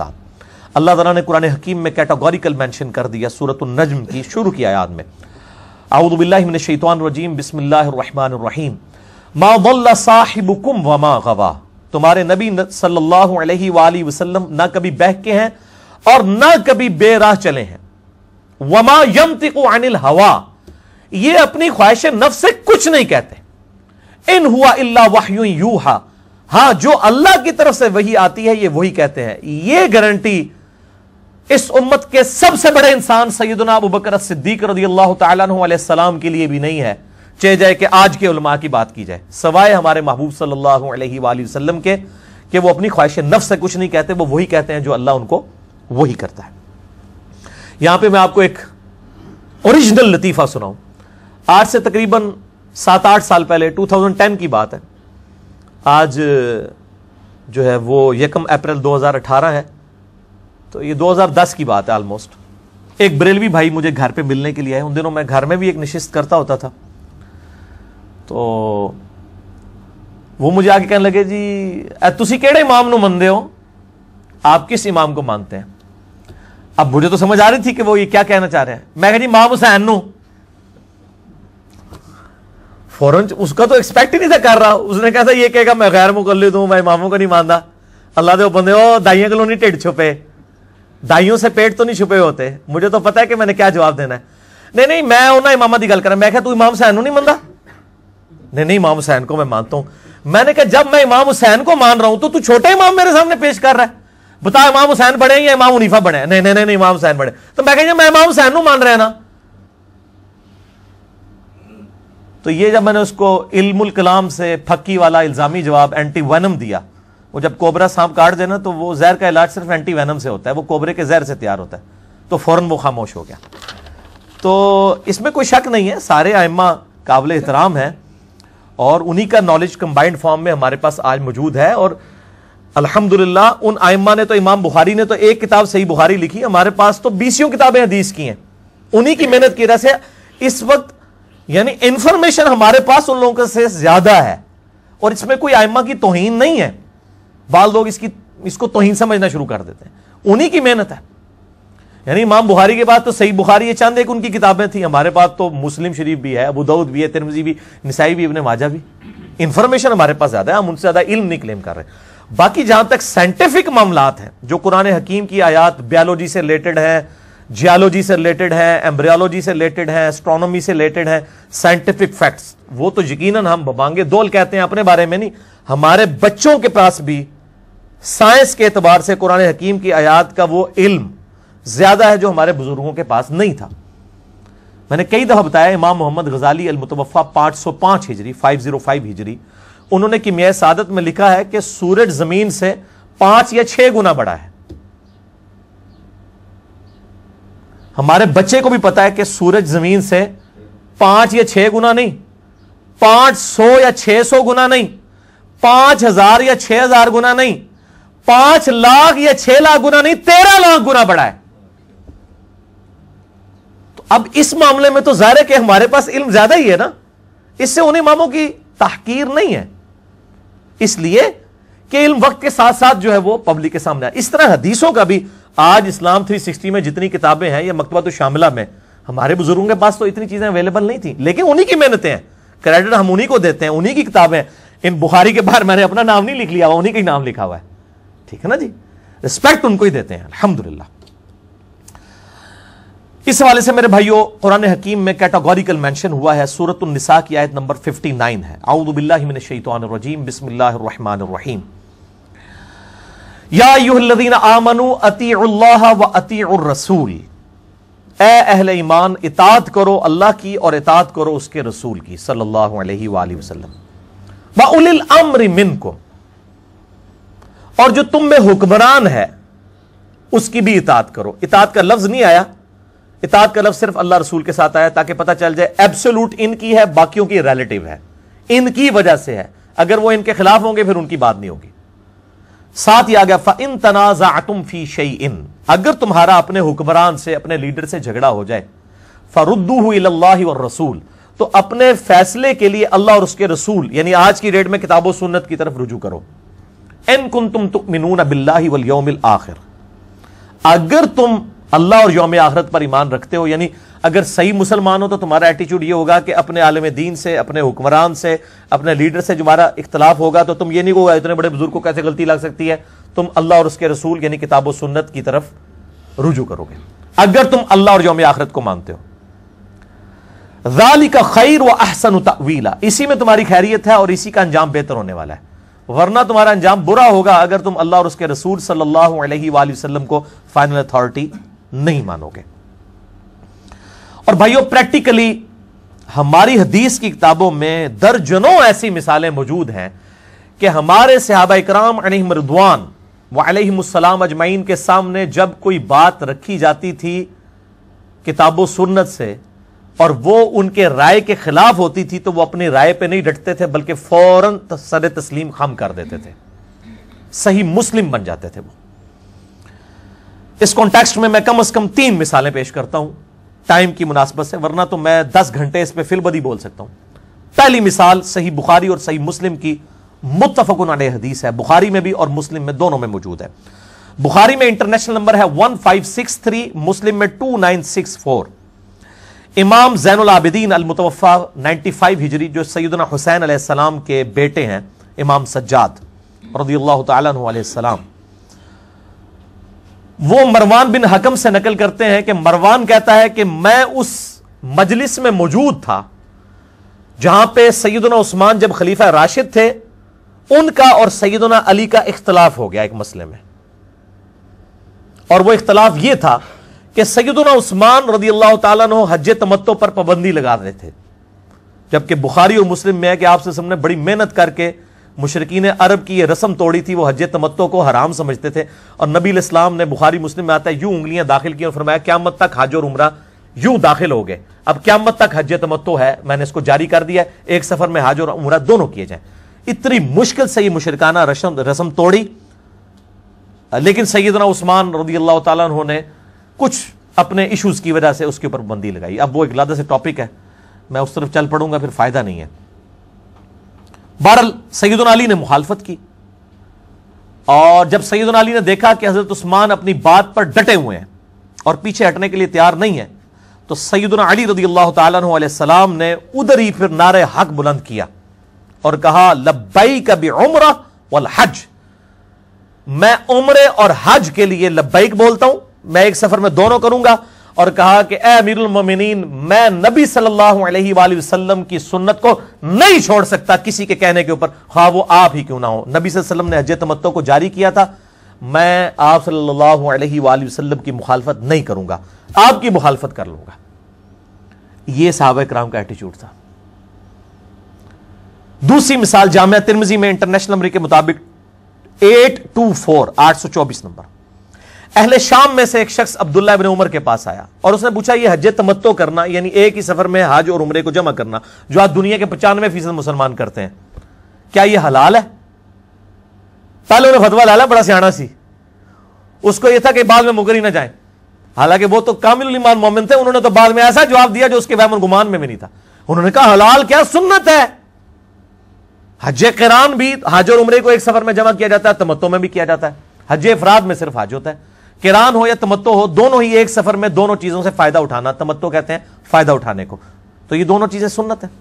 اللہ تعالیٰ نے قرآن حکیم میں کیٹاگوریکل مینشن کر دیا سورۃ النجم کی شروع کی آیات میں، اعوذ باللہ من الشیطان الرجیم بسم اللہ الرحمن الرحیم، ما ضل صاحبکم وما غوا، تمہارے نبی صلی اللہ علیہ وآلہ وسلم نہ کبھی بہکے ہیں اور نہ کبھی بے راہ چلے ہیں، وما ینطق عن الہوا، یہ اپنی خواہش نفس سے کچھ نہیں کہتے، ان ہوا الا وحی یوحا، ہاں جو اللہ کی طرف سے وحی آتی ہے یہ وہی کہتے ہیں۔ یہ گارنٹی اس امت کے سب سے بڑے انسان سیدنا ابو بکر الصدیق رضی اللہ تعالیٰ عنہ علیہ السلام کے لیے بھی نہیں ہے، چاہے جائے کہ آج کے علماء کی بات کی جائے، سوائے ہمارے محبوب صلی اللہ علیہ وآلہ وسلم کے، کہ وہ اپنی خواہش نفس سے کچھ نہیں کہتے، وہ وہی کہتے ہیں جو اللہ ان کو وہی کرتا ہے۔ یہاں پہ میں آپ کو ایک اوریجنل لطیفہ سناؤں، آج سے تقریباً 7-8 سال پہلے 2010 کی بات ہے، آج جو ہے وہ 1 اپریل 2018 ہے، تو یہ 2010 کی بات ہے آلموسٹ۔ ایک بریلوی بھائی مجھے گھر پہ ملنے کے لیے آئے، ان دنوں میں گھر میں بھی ایک نشست کرتا ہوتا تھا، تو وہ مجھے آگے کہنے لگے جی تسی کیڑے امام نو مندے ہو، آپ کس امام کو مانتے ہیں؟ اب مجھے تو سمجھ آ رہی تھی کہ وہ یہ کیا کہنا چاہ رہے ہیں، میں کہا جی امام حسین نو۔ فوراً اس کا تو ایکسپیکٹ ہی نہیں تھا کر رہا، اس نے کہا تھا یہ کہے گا میں غیر مقلد ہوں، میں اماموں کو نہیں مانتا۔ اللہ دے بندے ہو، دائیوں کو نہیں ٹھڈ چھپے، دائیوں سے پیٹ تو نہیں چھپے ہوتے، مجھے تو پتا ہے کہ میں نے کیا جواب دینا ہے۔ نہیں میں انہاں امامہ دی گل کر رہا، میں کہا تو امام حسین نو نہیں مانتا؟ نہیں امام حسین کو میں مانتا ہوں۔ میں نے کہا جب میں امام حسین کو مان رہا ہوں تو چھوٹے امام میرے سامنے پیش کر رہا ہے، بتا امام حسین بڑے یا امام حنیفہ بڑے ہیں؟ نہیں امام حسین بڑے۔ تو میں کہا میں امام حسین نو مان رہا نا۔ تو یہ جب میں نے اس کو علم الکلام سے پھکی والا الزامی جواب اینٹی وینم دیا، وہ جب کوبرا سانپ کاٹ دینا تو وہ زہر کا علاج صرف اینٹی وینم سے ہوتا ہے، وہ کوبرے کے زہر سے تیار ہوتا ہے، تو فوراً وہ خاموش ہو گیا۔ تو اس میں کوئی شک نہیں ہے، سارے ائمہ قابل احترام ہیں اور انہی کا نالج کمبائنڈ فارم میں ہمارے پاس آج موجود ہے، اور الحمدللہ ان ائمہ نے تو، امام بخاری نے تو ایک کتاب صحیح بخاری لکھی، ہمارے پاس تو 20 کتابیں حدیث کی ہیں، انہی کی محنت کی وجہ سے اس وقت یعنی انفارمیشن ہمارے پاس ان لوگوں سے زیادہ ہے، اور اس میں کوئی ائمہ کی توہین نہیں ہے، بعض لوگ اس کو توہین سمجھنا شروع کر دیتے ہیں، انہی کی محنت ہے۔ یعنی امام بخاری کے بعد تو صحیح بخاری یہ چند ایک ان کی کتابیں تھیں، ہمارے پاس تو مسلم شریف بھی ہے، ابو داؤد بھی ہے، ترمذی بھی، نسائی بھی، ابن ماجہ بھی، انفارمیشن ہمارے پاس زیادہ ہے، ہم ان سے زیادہ علم نہیں کلیم کر رہے۔ باقی جہاں تک سائنٹیفک معاملات ہیں، جو قرآن حکیم کی آیات بیالوجی سے ریلیٹڈ ہیں، جیالوجی سے ریلیٹڈ ہیں، ایمبریالوجی سے ریلیٹڈ ہیں، اسٹرونومی سے ریلیٹڈ ہیں، سائنٹیفک فیکٹس، وہ تو یقیناً ہم ببانگے دول کہتے ہیں اپنے بارے میں نہیں، ہمارے بچوں کے پاس بھی سائنس کے اعتبار سے قرآن حکیم کی آیات کا وہ علم زیادہ ہے جو ہمارے بزرگوں کے پاس نہیں تھا۔ میں نے کئی دفعہ بتایا، امام محمد غزالی المتوفا 505 ہجری 505 ہجری، انہوں نے کیمیائے سعادت میں لکھا ہے کہ سورج زمین سے 5 یا 6 گنا بڑا ہے۔ ہمارے بچے کو بھی پتا ہے کہ سورج زمین سے 5 یا 6 گنا نہیں، 500 یا 600 گنا نہیں، 5000 یا 6000 گنا نہیں، 5 لاکھ یا 6 لاکھ گنا نہیں، 13 لاکھ گنا بڑا ہے۔ تو اب اس معاملے میں تو ظاہر ہے کہ ہمارے پاس علم زیادہ ہی ہے نا، اس سے ان اماموں کی تحقیر نہیں ہے، اس لیے کہ علم وقت کے ساتھ ساتھ جو ہے وہ پبلک کے سامنے آئے۔ اس طرح حدیثوں کا بھی آج اسلام 360 میں جتنی کتابیں ہیں یا مکتبۃ الشاملہ میں، ہمارے بزرگوں کے پاس تو اتنی چیزیں اویلیبل نہیں تھیں، لیکن انہی کی محنتیں ہیں، کریڈٹ ہم انہی کو دیتے ہیں، انہی کی کتابیں۔ ان بخاری کے باہر میں نے اپنا نام نہیں لکھ لیا، انہی کا نام لکھا ہوا ہے، ٹھیک ہے نا جی، رسپیکٹ ان کو ہی دیتے ہیں الحمدللہ۔ اس حوالے سے میرے بھائیوں قرآن حکیم میں کیٹاگوریکل مینشن ہوا ہے، سورۃ النساء کی آیت نمبر 59 ہے، اعوذ باللہ من الشیطان الرجیم بسم اللہ الرحمن الرحیم، یا ایھا الذین آمنوا اطیعوا اللہ واطیعوا الرسول، اے اہل ایمان اطاعت کرو اللہ کی اور اطاعت کرو اس کے رسول کی صلی اللہ علیہ وآلہ وسلم، وَأُولِي الْأَمْرِ مِنْكُمْ، اور جو تم میں حکمران ہے اس کی بھی اطاعت کرو۔ اطاعت کا لفظ نہیں آیا، اطاعت کا لفظ صرف اللہ رسول کے ساتھ آیا تاکہ پتہ چل جائے ایبسولوٹ ان کی ہے، باقیوں کی ریلیٹیو ہے، ان کی وجہ سے ہے، اگر وہ ان کے خلاف ہوں گے پھر ان کی بات نہیں ہوگی۔ ساتھ ہی آ گیا فَإِن تَنَازَعْتُمْ فِي شَيْءٍ، اگر تمہارا اپنے حکمران سے، اپنے لیڈر سے جھگڑا ہو جائے، فَرُدُّوهُ إِلَى اللَّهِ وَالرَّسُولِ، تو اپنے فیصلے کے لیے اللہ اور اس کے رسول یعنی آج کی ڈیٹ میں کتاب و سنت کی طرف رجوع کرو۔ ان کنتم تؤمنون باللہ والیوم الآخر، اگر تم اللہ اور یوم آخرت پر ایمان رکھتے ہو، یعنی اگر صحیح مسلمان ہو تو تمہارا ایٹیچیوڈ یہ ہوگا کہ اپنے عالم دین سے، اپنے حکمران سے، اپنے لیڈر سے جو ہمارا اختلاف ہوگا تو تم یہ نہیں کہو اتنے بڑے بزرگ کو کیسے غلطی لگ سکتی ہے، تم اللہ اور اس کے رسول یعنی کتاب و سنت کی طرف رجوع کرو گے اگر تم اللہ اور یوم آخرت کو مانتے ہو۔ ذالک خیر و احسن تأویلا، اسی میں تمہاری خیریت ہے اور اسی کا انجام بہتر ہونے والا ہے، ورنہ تمہارا انجام برا ہوگا اگر تم اللہ اور اس کے رسول صلی اللہ علیہ وآلہ وسلم کو فائنل اتھارٹی نہیں مانو گے۔ اور بھائیو پریکٹیکلی ہماری حدیث کی کتابوں میں درجنوں ایسی مثالیں موجود ہیں کہ ہمارے صحابہ اکرام علیہم رضوان وعلیہم السلام اجمعین کے سامنے جب کوئی بات رکھی جاتی تھی کتاب و سنت سے اور وہ ان کے رائے کے خلاف ہوتی تھی تو وہ اپنی رائے پہ نہیں ڈٹتے تھے بلکہ فوراً سر تسلیم خم کر دیتے تھے، صحیح مسلم بن جاتے تھے وہ۔ اس کانٹیکسٹ میں میں کم از کم 3 مثالیں پیش کرتا ہوں ٹائم کی مناسبت سے، ورنہ تو میں 10 گھنٹے اس پہ فی البدی بول سکتا ہوں۔ پہلی مثال صحیح بخاری اور صحیح مسلم کی متفق علیہ حدیث ہے، بخاری میں بھی اور مسلم میں دونوں میں موجود ہے۔ بخاری میں انٹرنیشنل نمبر ہے 1563، مسلم میں 2964۔ امام زین العابدین المتوفا 95 ہجری جو سیدنا حسین علیہ السلام کے بیٹے ہیں، امام سجاد رضی اللہ تعالیٰ عنہ علیہ السلام، وہ مروان بن حکم سے نقل کرتے ہیں کہ مروان کہتا ہے کہ میں اس مجلس میں موجود تھا جہاں پہ سیدنا عثمان جب خلیفہ راشد تھے، ان کا اور سیدنا علی کا اختلاف ہو گیا ایک مسئلے میں، اور وہ اختلاف یہ تھا کہ سیدنا عثمان رضی اللہ تعالیٰ عنہ حج تمتع پر پابندی لگا رہے تھے، جبکہ بخاری اور مسلم میں ہے کہ آپ سے نے بڑی محنت کر کے مشرکین عرب کی یہ رسم توڑی تھی، وہ حج تمتع کو حرام سمجھتے تھے، اور نبی علیہ السلام نے بخاری مسلم میں آتا ہے یوں انگلیاں داخل کی اور فرمایا قیامت تک حج اور عمرہ یوں داخل ہو گئے، اب قیامت تک حج تمتع ہے، میں نے اس کو جاری کر دیا ہے، ایک سفر میں حج اور عمرہ دونوں کیے جائیں۔ اتنی مشکل سے یہ مشرکانہ رسم توڑی، لیکن سیدنا عثمان رضی اللہ تعالیٰ عنہ نے کچھ اپنے ایشوز کی وجہ سے اس کے اوپر پابندی لگائی۔ اب وہ ایک علیحدہ سے ٹاپک ہے، میں اس طرف چل پڑوں گا پھر فائدہ نہیں ہے۔ بہرحال سیدنا علی نے مخالفت کی، اور جب سیدنا علی نے دیکھا کہ حضرت عثمان اپنی بات پر ڈٹے ہوئے ہیں اور پیچھے ہٹنے کے لیے تیار نہیں ہے، تو سیدنا علی رضی اللہ تعالیٰ عنہ علیہ السلام نے ادھر ہی پھر نعرہ حق بلند کیا اور کہا لبیک بعمرہ والحج، میں عمرے اور حج کے لیے لبیک بولتا ہوں، میں ایک سفر میں دونوں کروں گا، اور کہا کہ اے امیر المومنین میں نبی صلی اللہ علیہ وآلہ وسلم کی سنت کو نہیں چھوڑ سکتا کسی کے کہنے کے اوپر، خواہ وہ آپ ہی کیوں نہ ہو۔ نبی صلی اللہ علیہ وسلم نے حج تمتع کو جاری کیا تھا، میں آپ صلی اللہ علیہ وآلہ وسلم کی مخالفت نہیں کروں گا، آپ کی مخالفت کر لوں گا۔ یہ صحابہ کرام کا ایٹیچیوڈ تھا۔ دوسری مثال جامعہ ترمذی میں انٹرنیشنل نمبر کے مطابق 824 نمبر، اہل شام میں سے ایک شخص عبداللہ بن عمر کے پاس آیا اور اس نے پوچھا یہ حج تمتع کرنا یعنی ایک ہی سفر میں حج اور عمرے کو جمع کرنا جو آج دنیا کے 95% مسلمان کرتے ہیں، کیا یہ حلال ہے؟ پہلے انہیں فتویٰ ڈالا، بڑا سیانا سی، اس کو یہ تھا کہ بعد میں مکر ہی نہ جائیں، حالانکہ وہ تو کامل الایمان مومن تھے، انہوں نے تو بعد میں ایسا جواب دیا جو اس کے وہم اور گمان میں بھی نہیں تھا۔ انہوں نے کہا حلال کیا، سنت ہے، حج قران بھی حج اور عمرے کو ایک سفر میں جمع کیا جاتا ہے، تمتع میں بھی کیا جاتا ہے، حج افراد میں صرف حج ہوتا ہے، قران ہو یا تمتع ہو دونوں ہی ایک سفر میں دونوں چیزوں سے فائدہ اٹھانا، تمتع کہتے ہیں فائدہ اٹھانے کو، تو یہ دونوں چیزیں سنت ہیں۔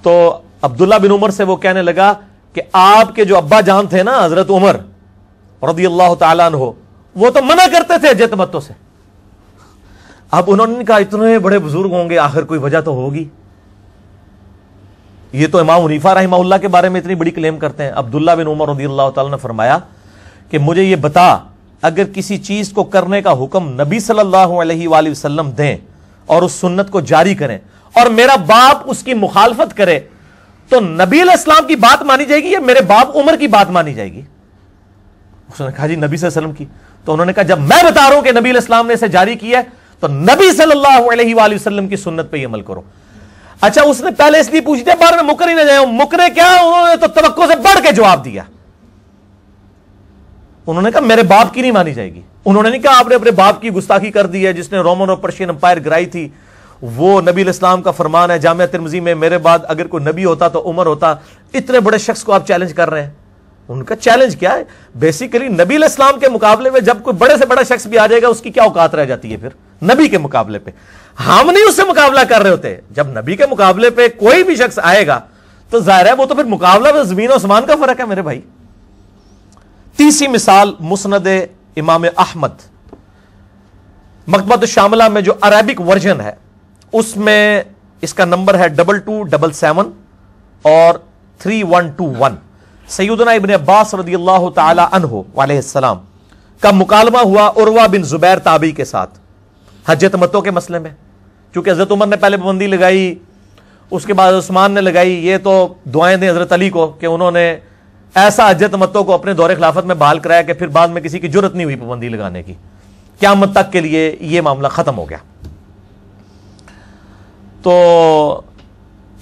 تو عبداللہ بن عمر سے وہ کہنے لگا کہ آپ کے جو ابا جان تھے نا حضرت عمر رضی اللہ تعالیٰ عنہ، وہ تو منع کرتے تھے حج تمتع سے۔ اب انہوں نے کہا اتنے بڑے بزرگ ہوں گے، آخر کوئی وجہ تو ہوگی، یہ تو امام حنیفہ رحمہ اللہ کے بارے میں اتنی بڑی کلیم کرتے ہیں۔ عبداللہ بن عمر رضی اللہ تعالیٰ نے فرمایا کہ مجھے یہ بتا، اگر کسی چیز کو کرنے کا حکم نبی صلی اللہ علیہ وآلہ وسلم دیں اور اس سنت کو جاری کریں اور میرا باپ اس کی مخالفت کرے تو نبی علیہ السلام کی بات مانی جائے گی یا میرے باپ عمر کی بات مانی جائے گی؟ اس نے کہا جی نبی صلی اللہ علیہ وسلم کی۔ تو انہوں نے کہا جب میں بتا رہا ہوں کہ نبی علیہ السلام نے اسے جاری کیا ہے تو نبی صلی اللہ علیہ وآلہ وسلم کی سنت پہ ہی عمل کرو۔ اچھا اس نے پہلے اس لیے پوچھ دیا بعد میں مکر ہی نہ جائے، مکرے کیا، انہوں نے تو توقع سے بڑھ کے جواب دیا، انہوں نے کہا میرے باپ کی نہیں مانی جائے گی۔ انہوں نے نہیں کہا آپ نے اپنے باپ کی گستاخی کر دی ہے جس نے رومن اور پرشین امپائر گرائی تھی، وہ نبی علیہ السلام کا فرمان ہے جامعہ ترمذی میں، میرے بعد اگر کوئی نبی ہوتا تو عمر ہوتا، اتنے بڑے شخص کو آپ چیلنج کر رہے ہیں۔ ان کا چیلنج کیا ہے؟ بیسیکلی نبی علیہ السلام کے مقابلے میں جب کوئی بڑے سے بڑا شخص بھی آ جائے گا اس کی کیا اوقات رہ جاتی ہے پھر نبی کے مقابلے پہ؟ ہم نہیں اس سے مقابلہ کر رہے ہوتے. جب نبی کے مقابلے پہ کوئی بھی شخص آئے گا تو ظاہر ہے وہ تو پھر مقابلہ زمین و آسمان کا فرق ہے میرے بھائی. تیسری مثال مسند امام احمد مکتبۃ الشاملہ میں جو عربک ورژن ہے اس میں اس کا نمبر ہے 2277 اور 3121. سیدنا ابن عباس رضی اللہ تعالی عنہ علیہ السلام کا مکالمہ ہوا عروہ بن زبیر تابعی کے ساتھ حج تمتع کے مسئلے میں. چونکہ حضرت عمر نے پہلے پابندی لگائی, اس کے بعد عثمان نے لگائی, یہ تو دعائیں دیں حضرت علی کو کہ انہوں نے ایسا حج تمتع کو اپنے دور خلافت میں بحال کرایا کہ پھر بعد میں کسی کی جرت نہیں ہوئی پابندی لگانے کی. قیامت تک کے لیے یہ معاملہ ختم ہو گیا. تو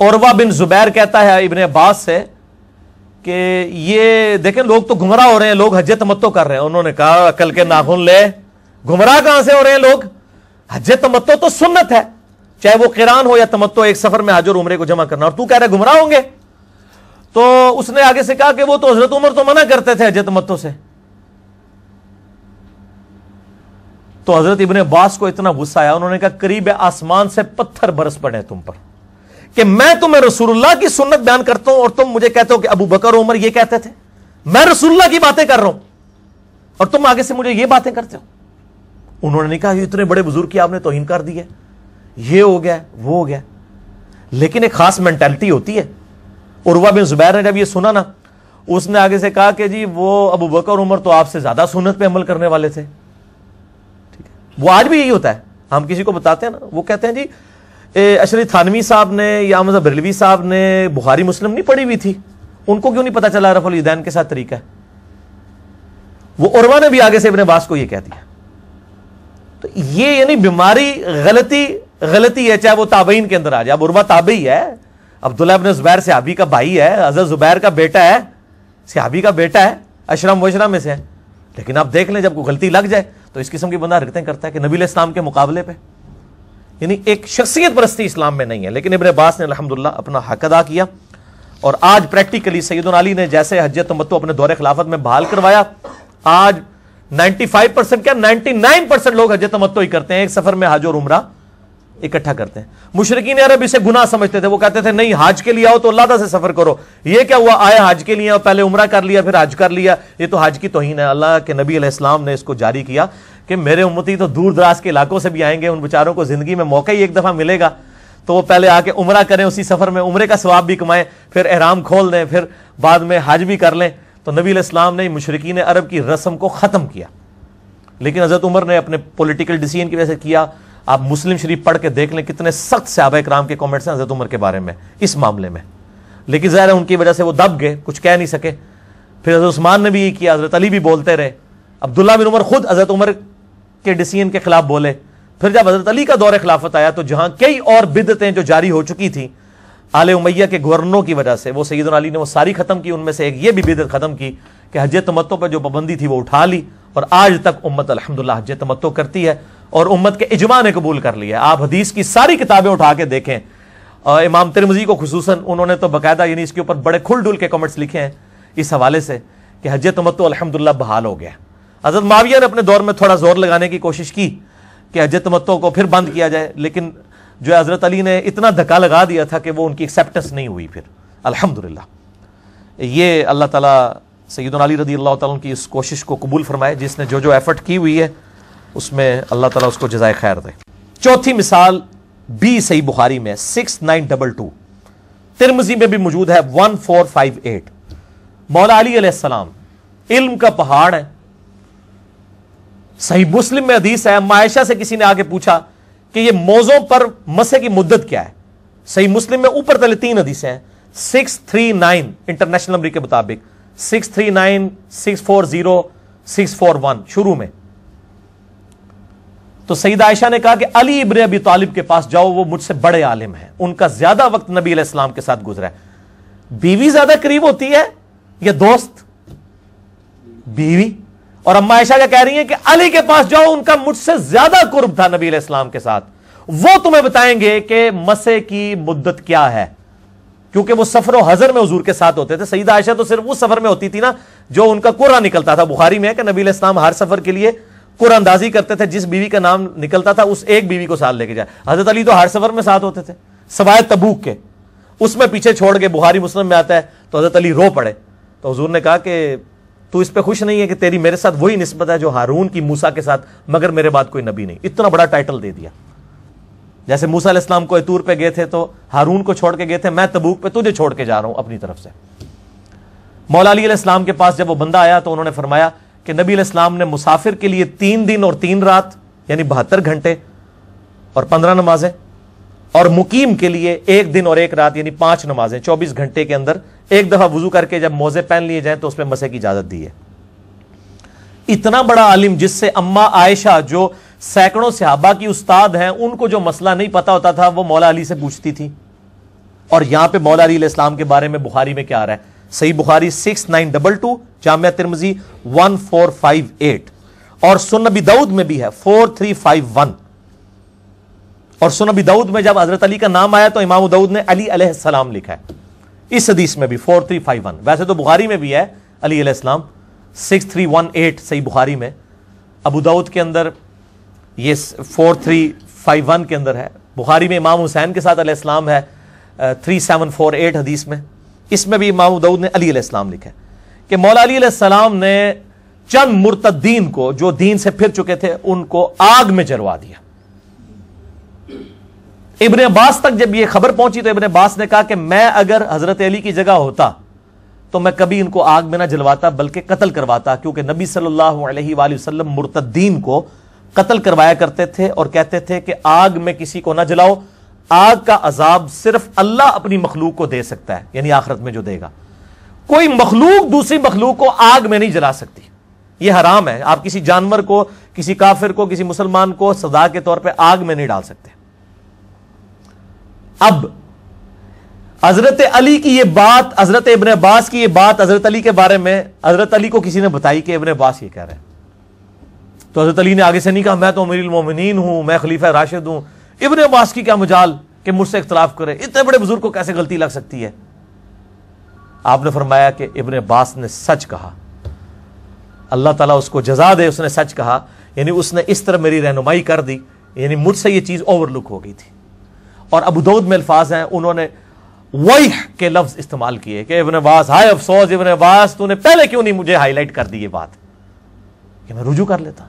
عروہ بن زبیر کہتا ہے ابن عباس سے کہ یہ دیکھیں لوگ تو گمراہ ہو رہے ہیں, لوگ حج تمتع کر رہے ہیں. انہوں نے کہا عقل کے ناخن لے, گمراہ کہاں سے ہو رہے ہیں لوگ؟ حج تمتع تو سنت ہے, چاہے وہ قران ہو یا تمتع, ایک سفر میں حج اور عمرے کو جمع کرنا, اور تو کہہ رہے گمراہ ہوں گے. تو اس نے آگے سے کہا کہ وہ تو حضرت عمر تو منع کرتے تھے حج تمتع سے. تو حضرت ابن عباس کو اتنا غصہ آیا, انہوں نے کہا قریب آسمان سے پتھر برس پڑے تم پر کہ میں تمہیں رسول اللہ کی سنت بیان کرتا ہوں اور تم مجھے کہتے ہو کہ ابو بکر عمر یہ کہتے تھے. میں رسول اللہ کی باتیں کر رہا ہوں اور تم آگے سے مجھے یہ باتیں کرتے ہو. انہوں نے نہیں کہا یہ اتنے بڑے بزرگ کی آپ نے توہین کر دی ہے, یہ ہو گیا وہ ہو گیا. لیکن ایک خاص مینٹلٹی ہوتی ہے. عروہ بن زبیر نے جب یہ سنا نا, اس نے آگے سے کہا کہ جی وہ ابو بکر عمر تو آپ سے زیادہ سنت پہ عمل کرنے والے تھے. وہ آج بھی یہی ہوتا ہے, ہم کسی کو بتاتے ہیں نا, وہ کہتے ہیں جی اشرف تھانوی صاحب نے یا احمد بریلوی صاحب نے بخاری مسلم نہیں پڑھی ہوئی تھی, ان کو کیوں نہیں پتا چلا رفع الیدین کے ساتھ طریقہ ہے؟ وہ عروہ نے بھی آگے سے ابن عباس کو یہ کہہ دیا. تو یہ یعنی بیماری غلطی ہے, چاہے وہ تابعین کے اندر آ جائے. اب عروہ تابعی ہے, عبداللہ ابن زبیر صحابی کا بھائی ہے, حضرت زبیر کا بیٹا ہے, صحابی کا بیٹا ہے, اشرم وشرہ میں سے ہے. لیکن آپ دیکھ لیں جب کوئی غلطی لگ جائے تو اس قسم کی بندہ حرکتیں کرتا ہے کہ نبی علیہ السلام کے مقابلے پہ, یعنی ایک شخصیت پرستی اسلام میں نہیں ہے. لیکن ابن عباس نے الحمدللہ اپنا حق ادا کیا, اور آج پریکٹیکلی سیدنا علی نے جیسے حج تمتع اپنے دور خلافت میں بحال کروایا, آج 95% کیا 99% لوگ حج تمتع ہی کرتے ہیں, ایک سفر میں حج اور عمرہ اکٹھا کرتے ہیں. مشرکین عرب اسے گناہ سمجھتے تھے, وہ کہتے تھے نہیں حج کے لیے آؤ تو اللہ سے سفر کرو. یہ کیا ہوا, آئے حج کے لیے, پہلے عمرہ کر لیا پھر حج کر لیا, یہ تو حج کی توہین ہے. اللہ کے نبی علیہ السلام نے اس کو جاری کیا کہ میرے امتی تو دور دراز کے علاقوں سے بھی آئیں گے, ان بیچاروں کو زندگی میں موقع ہی ایک دفعہ ملے گا, تو وہ پہلے آ کے عمرہ کریں, اسی سفر میں عمرے کا ثواب بھی کمائیں, پھر احرام کھول دیں, پھر بعد میں حج بھی کر لیں. تو نبی علیہ السلام نے مشرکین عرب کی رسم کو ختم کیا. لیکن حضرت عمر نے اپنے پولیٹیکل ڈیسیژن کی وجہ سے کیا. آپ مسلم شریف پڑھ کے دیکھ لیں کتنے سخت صحابہ کرام کے کامنٹس ہیں حضرت عمر کے بارے میں اس معاملے میں. لیکن ظاہر ہے ان کی وجہ سے وہ دب گئے, کچھ کہہ نہیں سکے. پھر حضرت عثمان نے بھی یہ کیا, حضرت علی بھی بولتے رہے, عبداللہ بن عمر خود حضرت عمر کے ڈیسیژن کے خلاف بولے. پھر جب حضرت علی کا دور خلافت آیا تو جہاں کئی اور بدعتیں جو جاری ہو چکی تھیں آل امیہ کے گورنروں کی وجہ سے, وہ سیدنا علی نے وہ ساری ختم کی. ان میں سے ایک یہ بھی بدعت ختم کی کہ حج تمتع پہ جو پابندی تھی وہ اٹھا لی, اور آج تک امت الحمدللہ حج تمتع کرتی ہے, اور امت کے اجماع نے قبول کر لیا. آپ حدیث کی ساری کتابیں اٹھا کے دیکھیں, امام ترمذی کو خصوصاً انہوں نے تو باقاعدہ یعنی اس کے اوپر بڑے کھل ڈل کے کمنٹس لکھے ہیں اس حوالے سے کہ حج تمتع الحمدللہ بحال ہو گیا. حضرت معاویہ نے اپنے دور میں تھوڑا زور لگانے کی کوشش کی کہ حج تمتع کو پھر بند کیا جائے, لیکن جو حضرت علی نے اتنا دھکا لگا دیا تھا کہ وہ ان کی ایکسیپٹنس نہیں ہوئی. پھر الحمدللہ یہ اللہ تعالیٰ سیدنا علی رضی اللہ تعالیٰ کی اس کوشش کو قبول فرمائے, جس نے جو ایفرٹ کی ہوئی ہے اس میں اللہ تعالیٰ اس کو جزائے خیر دے. چوتھی مثال بھی صحیح بخاری میں 6922, ترمذی میں بھی موجود ہے 1458. مولا علی علیہ السلام علم کا پہاڑ ہے. صحیح مسلم میں حدیث ہے, عائشہ سے کسی نے آگے پوچھا کہ یہ موضوع پر مسح کی مدت کیا ہے. صحیح مسلم میں اوپر تلے 3 حدیثیں ہیں, 639 انٹرنیشنل نمبر کے مطابق, 639 640 641 شروع میں. تو سیدہ عائشہ نے کہا کہ علی ابن ابی طالب کے پاس جاؤ, وہ مجھ سے بڑے عالم ہیں, ان کا زیادہ وقت نبی علیہ السلام کے ساتھ گزرا ہے. بیوی زیادہ قریب ہوتی ہے یا دوست؟ بیوی. اور اما عائشہ کیا کہہ رہی ہیں کہ علی کے پاس جاؤ, ان کا مجھ سے زیادہ قرب تھا نبی علیہ السلام کے ساتھ, وہ تمہیں بتائیں گے کہ مسح کی مدت کیا ہے, کیونکہ وہ سفر و حضر میں حضور کے ساتھ ہوتے تھے. سیدہ عائشہ تو صرف اس سفر میں ہوتی تھی نا جو ان کا قرآن نکلتا تھا. بخاری میں ہے کہ نبی علیہ السلام ہر سفر کے لیے قرآن اندازی کرتے تھے, جس بیوی کا نام نکلتا تھا اس ایک بیوی کو ساتھ لے کے جائے. حضرت علی تو ہر سفر میں ساتھ ہوتے تھے سوائے تبوک کے, اس میں پیچھے چھوڑ کے. بخاری مسلم میں آتا ہے تو حضرت علی رو پڑے تو حضور نے کہا کہ تو اس پہ خوش نہیں ہے کہ تیری میرے ساتھ وہی نسبت ہے جو ہارون کی موسیٰ کے ساتھ, مگر میرے بعد کوئی نبی نہیں. اتنا بڑا ٹائٹل دے دیا. جیسے موسیٰ علیہ السلام کو طور پہ گئے تھے تو ہارون کو چھوڑ کے گئے تھے, میں تبوک پہ تجھے چھوڑ کے جا رہا ہوں اپنی طرف سے. مولا علی علیہ السلام کے پاس جب وہ بندہ آیا تو انہوں نے فرمایا کہ نبی علیہ السلام نے مسافر کے لیے 3 دن اور 3 رات یعنی 72 گھنٹے اور 15 نمازیں, اور مقیم کے لیے 1 دن اور 1 رات یعنی 5 نمازیں 24 گھنٹے کے اندر ایک دفعہ وضو کر کے جب موزے پہن لیے جائیں تو اس پہ مسح کی اجازت دی ہے. اتنا بڑا عالم جس سے اما عائشہ جو سینکڑوں صحابہ کی استاد ہیں, ان کو جو مسئلہ نہیں پتا ہوتا تھا وہ مولا علی سے پوچھتی تھی. اور یہاں پہ مولا علی علیہ السلام کے بارے میں بخاری میں کیا آ رہا ہے؟ صحیح بخاری 6922, جامعہ ترمذی 1458, اور سنن نبی داؤد میں بھی ہے 4351. اور سنن نبی داؤد میں جب حضرت علی کا نام آیا تو امام داؤد نے علی علیہ السلام لکھا ہے. اس حدیث میں بھی 4351, ویسے تو بخاری میں بھی ہے علی علیہ السلام 6318 صحیح بخاری میں. ابو داؤد کے اندر یہ 4351 کے اندر ہے. بخاری میں امام حسین کے ساتھ علیہ السلام ہے 3748 حدیث میں. اس میں بھی امام داؤد نے علی علیہ السلام لکھا ہے کہ مولا علی علیہ السلام نے چند مرتدین کو جو دین سے پھر چکے تھے ان کو آگ میں جلوا دیا. ابن عباس تک جب یہ خبر پہنچی تو ابن عباس نے کہا کہ میں اگر حضرت علی کی جگہ ہوتا تو میں کبھی ان کو آگ میں نہ جلواتا بلکہ قتل کرواتا, کیونکہ نبی صلی اللہ علیہ وآلہ وسلم مرتدین کو قتل کروایا کرتے تھے اور کہتے تھے کہ آگ میں کسی کو نہ جلاؤ, آگ کا عذاب صرف اللہ اپنی مخلوق کو دے سکتا ہے, یعنی آخرت میں جو دے گا. کوئی مخلوق دوسری مخلوق کو آگ میں نہیں جلا سکتی, یہ حرام ہے. آپ کسی جانور کو, کسی کافر کو, کسی مسلمان کو سزا کے طور پہ آگ میں نہیں ڈال سکتے. اب حضرت علی کی یہ بات, حضرت ابن عباس کی یہ بات حضرت علی کے بارے میں حضرت علی کو کسی نے بتائی کہ ابن عباس یہ کہہ رہے ہیں, تو حضرت علی نے آگے سے نہیں کہا میں تو امیر المومنین ہوں, میں خلیفہ راشد ہوں, ابن عباس کی کیا مجال کہ مجھ سے اختلاف کرے, اتنے بڑے بزرگ کو کیسے غلطی لگ سکتی ہے. آپ نے فرمایا کہ ابن عباس نے سچ کہا, اللہ تعالیٰ اس کو جزا دے, اس نے سچ کہا, یعنی اس نے اس طرح میری رہنمائی کر دی, یعنی مجھ سے یہ چیز اوور لک ہو گئی تھی. اور ابو داؤد میں الفاظ ہیں, انہوں نے ویح کے لفظ استعمال کیے کہ ابن عباس, ہائے افسوس ابن عباس, تو نے پہلے کیوں نہیں مجھے ہائی لائٹ کر دی یہ بات کہ میں رجوع کر لیتا.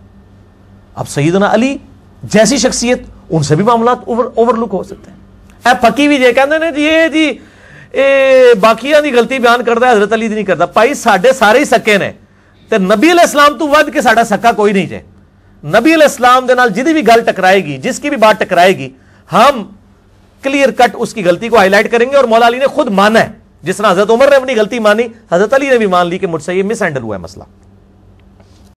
اب سیدنا علی جیسی شخصیت, ان سے بھی معاملات اوور لک ہو سکتے ہیں. اے پکی بھی جے کہندے نے جی باقیاں دی غلطی بیان کردا ہے, حضرت علی دی نہیں کردا. بھائی ساڈے سارے ہی سکے نے تے نبی علیہ السلام تو ود کے ساڈا سکا کوئی نہیں جے. نبی علیہ السلام دے نال جدی بھی گل ٹکرائے گی, جس کی بھی بات ٹکرائے گی, ہم کلیئر کٹ اس کی غلطی کو ہائی لائٹ کریں گے. اور مولا علی نے خود مانا ہے, جس طرح حضرت عمر نے اپنی غلطی مانی, حضرت علی نے بھی مان لی کہ مجھ سے یہ مس ہینڈل ہوا ہے مسئلہ.